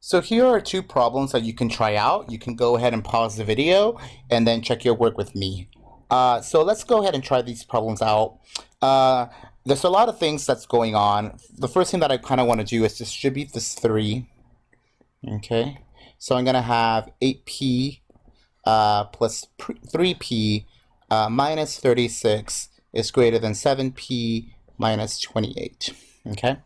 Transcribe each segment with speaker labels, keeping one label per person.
Speaker 1: So here are two problems that you can try out. You can go ahead and pause the video and then check your work with me. So let's go ahead and try these problems out. There's a lot of things that's going on. The first thing that I kind of want to do is distribute this 3. Okay, so I'm going to have 8p plus 3p minus 36 is greater than 7p minus 28. Okay.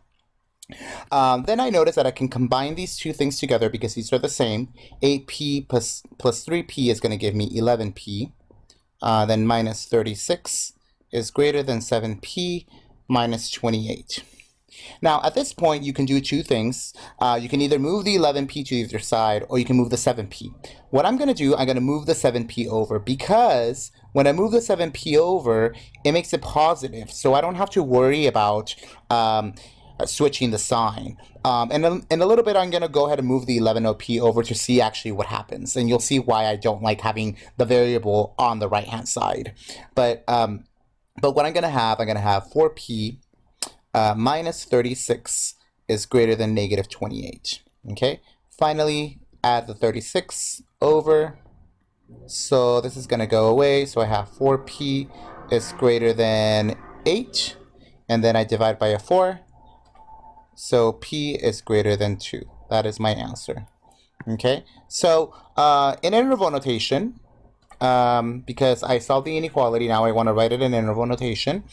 Speaker 1: Then I notice that I can combine these two things together because these are the same. 8p plus 3p is going to give me 11p. Then minus 36 is greater than 7p minus 28. Now, at this point, you can do two things. You can either move the 11p to either side, or you can move the 7p. What I'm going to do, I'm going to move the 7p over, because when I move the 7p over, it makes it positive. So I don't have to worry about switching the sign. And in a little bit, I'm going to go ahead and move the 11p over to see actually what happens. And you'll see why I don't like having the variable on the right-hand side. But what I'm going to have 4p minus 36 is greater than negative 28. Okay. Finally, add the 36 over. So this is going to go away. So I have 4p is greater than 8. And then I divide by a 4. So p is greater than 2. That is my answer. Okay, so in interval notation, because I solved the inequality, now I want to write it in interval notation.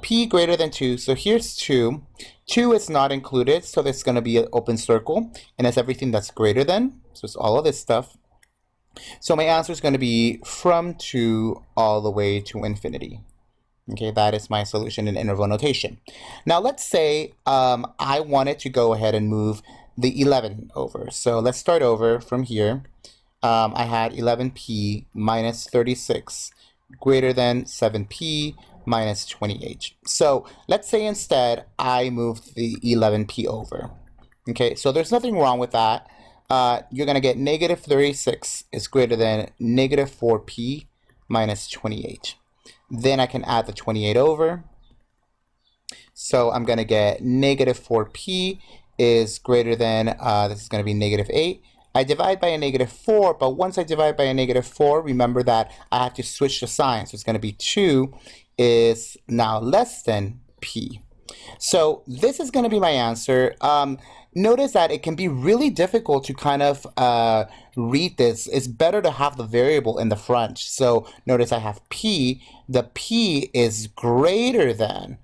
Speaker 1: P greater than 2, so here's 2. 2 is not included, so there's going to be an open circle, and it's everything that's greater than, so it's all of this stuff. So my answer is going to be from 2 all the way to infinity. Okay, that is my solution in interval notation. Now let's say I wanted to go ahead and move the 11 over. So let's start over from here. I had 11p minus 36 greater than 7p minus 28. So let's say instead I moved the 11p over. Okay, so there's nothing wrong with that. You're going to get negative 36 is greater than negative 4p minus 28. Then I can add the 28 over. So I'm going to get negative 4p is greater than, this is going to be negative 8. I divide by a negative 4, but once I divide by a negative 4, remember that I have to switch the sign. So it's going to be 2 is now less than p. So this is going to be my answer. Notice that it can be really difficult to kind of read this. It's better to have the variable in the front. So notice I have p. The p is greater than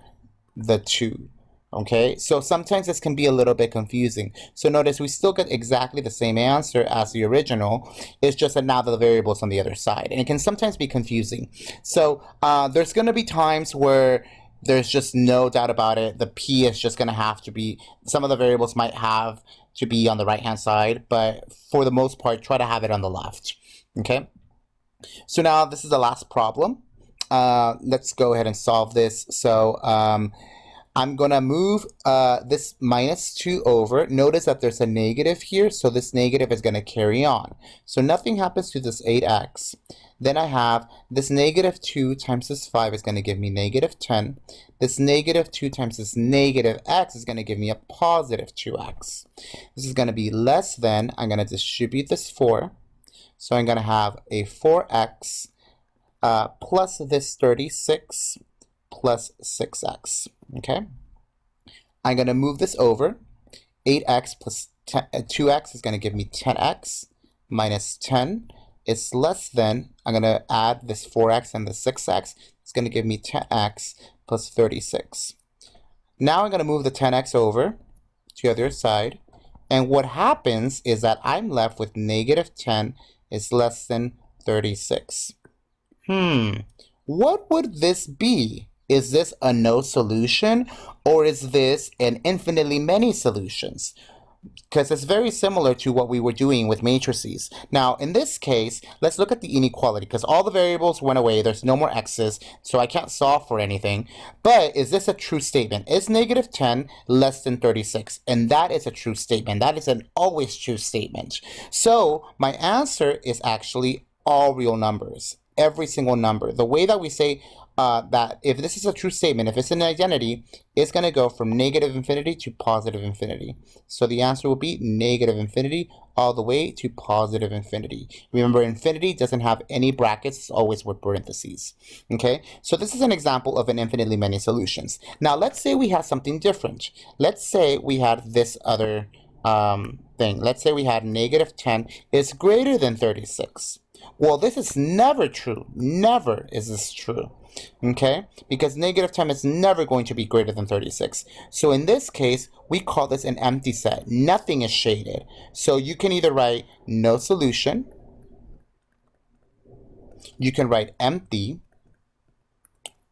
Speaker 1: the 2. Okay, so sometimes this can be a little bit confusing. So notice we still get exactly the same answer as the original. It's just that now the variable is on the other side. And it can sometimes be confusing. So there's going to be times where there's just no doubt about it. The p is just going to have to be, some of the variables might have to be on the right-hand side, but for the most part, try to have it on the left. Okay, so now this is the last problem. Let's go ahead and solve this. So I'm going to move this minus 2 over. Notice that there's a negative here, so this negative is going to carry on. So nothing happens to this 8x. Then I have this negative 2 times this 5 is going to give me negative 10. This negative 2 times this negative x is going to give me a positive 2x. This is going to be less than, I'm going to distribute this 4. So I'm going to have a 4x plus this 36 plus 6x. Okay, I'm going to move this over. 8x plus 2x is going to give me 10x minus 10 is less than, I'm going to add this 4x and the 6x. It's going to give me 10x plus 36. Now I'm going to move the 10x over to the other side. And what happens is that I'm left with negative 10 is less than 36. What would this be? Is this a no solution, or is this an infinitely many solutions? Because it's very similar to what we were doing with matrices. Now, in this case, let's look at the inequality, because all the variables went away. There's no more x's, so I can't solve for anything. But is this a true statement? Is negative 10 less than 36? And that is a true statement. That is an always true statement. So my answer is actually all real numbers. Every single number. The way that we say that if this is a true statement, if it's an identity, it's going to go from negative infinity to positive infinity. So the answer will be negative infinity all the way to positive infinity. Remember, infinity doesn't have any brackets, it's always with parentheses. Okay, so this is an example of an infinitely many solutions. Now let's say we had something different. Let's say we had this other thing. Let's say we had negative 10 is greater than 36. Well, this is never true. Never is this true. Okay, because negative 10 is never going to be greater than 36. So in this case, we call this an empty set. Nothing is shaded. So you can either write no solution, you can write empty,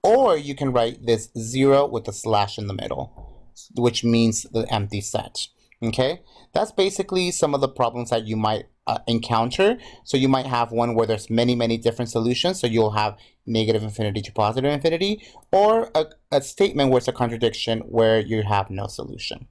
Speaker 1: or you can write this 0 with a slash in the middle, which means the empty set. Okay, that's basically some of the problems that you might encounter. So you might have one where there's many different solutions. So you'll have negative infinity to positive infinity, or a statement where it's a contradiction where you have no solution.